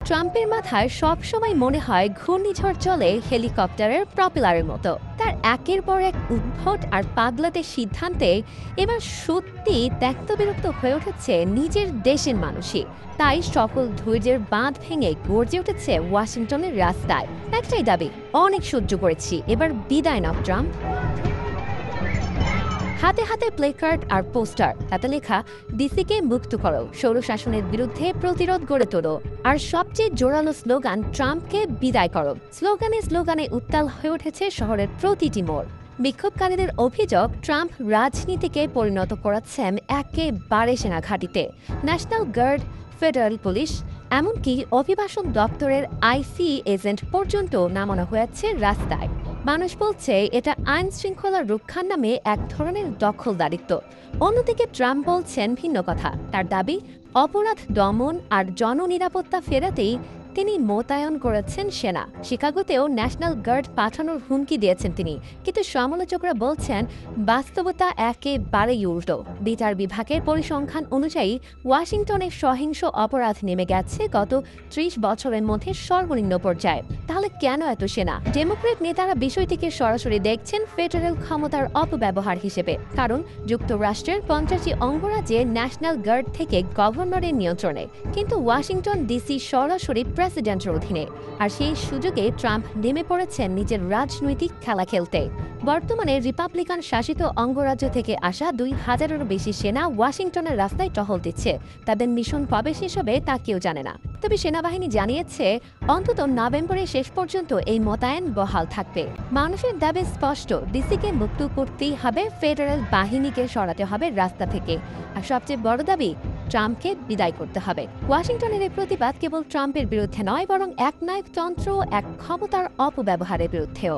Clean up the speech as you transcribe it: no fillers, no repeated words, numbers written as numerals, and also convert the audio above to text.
ট্রাম্পের মাথায় সবসময় মনে হয় ঘূর্ণিঝড় চলে হেলিকপ্টারের প্রপেলারের মতো। তার একের পর এক উদ্ভট আর পাগলাটে সিদ্ধান্তে এবার সত্যি ত্যক্ত-বিরক্ত হয়ে উঠেছে নিজের দেশের মানুষই। তাই সকল ধৈর্যের বাঁধ ভেঙে গর্জে উঠেছে ওয়াশিংটনের রাস্তায়। একটাই দাবি, অনেক সহ্য করেছি, এবার বিদায় নাও ট্রাম্প। হাতে হাতে প্লেকার্ড আর পোস্টার, তাতে লেখা ডিসিকে মুক্ত করো, স্বৈরশাসনের বিরুদ্ধে প্রতিরোধ গড়ে তোলো। আর সবচেয়ে জোরালো স্লোগান, ট্রাম্পকে বিদায় করো। স্লোগানে স্লোগানে উত্তাল হয়ে উঠেছে শহরের প্রতিটি মোড়। বিক্ষোভকারীদের অভিযোগ, ট্রাম্প রাজনীতিকে পরিণত করাচ্ছেন একেবারে সেনাঘাঁটিতে। ন্যাশনাল গার্ড, ফেডারেল পুলিশ, এমনকি অভিবাসন দপ্তরের আইসি এজেন্ট পর্যন্ত নামানো হয়েছে রাস্তায়। মানুষ বলছে এটা আইন শৃঙ্খলা রক্ষার নামে এক ধরনের দখলদারিত্ব। অন্যদিকে ট্রাম্প বলছেন ভিন্ন কথা। তার দাবি, অপরাধ দমন আর জননিরাপত্তা ফেরাতেই তিনি মোতায়েন করেছেন সেনা। শিকাগোতেও ন্যাশনাল গার্ড পাঠানোর হুমকি দিয়েছেন তিনি। কিন্তু সমালোচকরা বলছেন বাস্তবতা একেবারেই উল্টো। বিচার বিভাগের পরিসংখ্যান অনুযায়ী ওয়াশিংটনে সহিংস অপরাধ নেমে গেছে গত ৩০ বছরের মধ্যে সর্বনিম্ন পর্যায়ে। তাহলে কেন এত সেনা? ডেমোক্রেট নেতারা বিষয়টিকে সরাসরি দেখছেন ফেডারেল ক্ষমতার অপব্যবহার হিসেবে। কারণ যুক্তরাষ্ট্রের ৫০টি অঙ্গরাজ্যে ন্যাশনাল গার্ড থেকে গভর্নরের নিয়ন্ত্রণে, কিন্তু ওয়াশিংটন ডিসি সরাসরি প্রেসিডেন্টের অধীনে। আর সেই সুযোগে ট্রাম্প নেমে পড়েছেন নিজের রাজনৈতিক খেলা খেলতে। বর্তমানে রিপাবলিকান শাসিত অঙ্গরাজ্য থেকে আসা ২,০০০-এরও বেশি সেনা ওয়াশিংটনের রাস্তায় টহল দিচ্ছে। তাদের মিশন কবে শেষ হবে তা কেউ জানে না। তবে সেনাবাহিনী জানিয়েছে অন্তত নভেম্বরের শেষ পর্যন্ত এই মোতায়েন বহাল থাকবে। মানুষের দাবি স্পষ্ট, ডিসিকে মুক্ত করতেই হবে, ফেডারেল বাহিনীকে সরাতে হবে রাস্তা থেকে। আর সবচেয়ে বড় দাবি, ট্রাম্পকে বিদায় করতে হবে। ওয়াশিংটনের এই প্রতিবাদ কেবল ট্রাম্পের বিরুদ্ধে নয়, বরং একনায়কতন্ত্র, এক ক্ষমতার অপব্যবহারের বিরুদ্ধেও।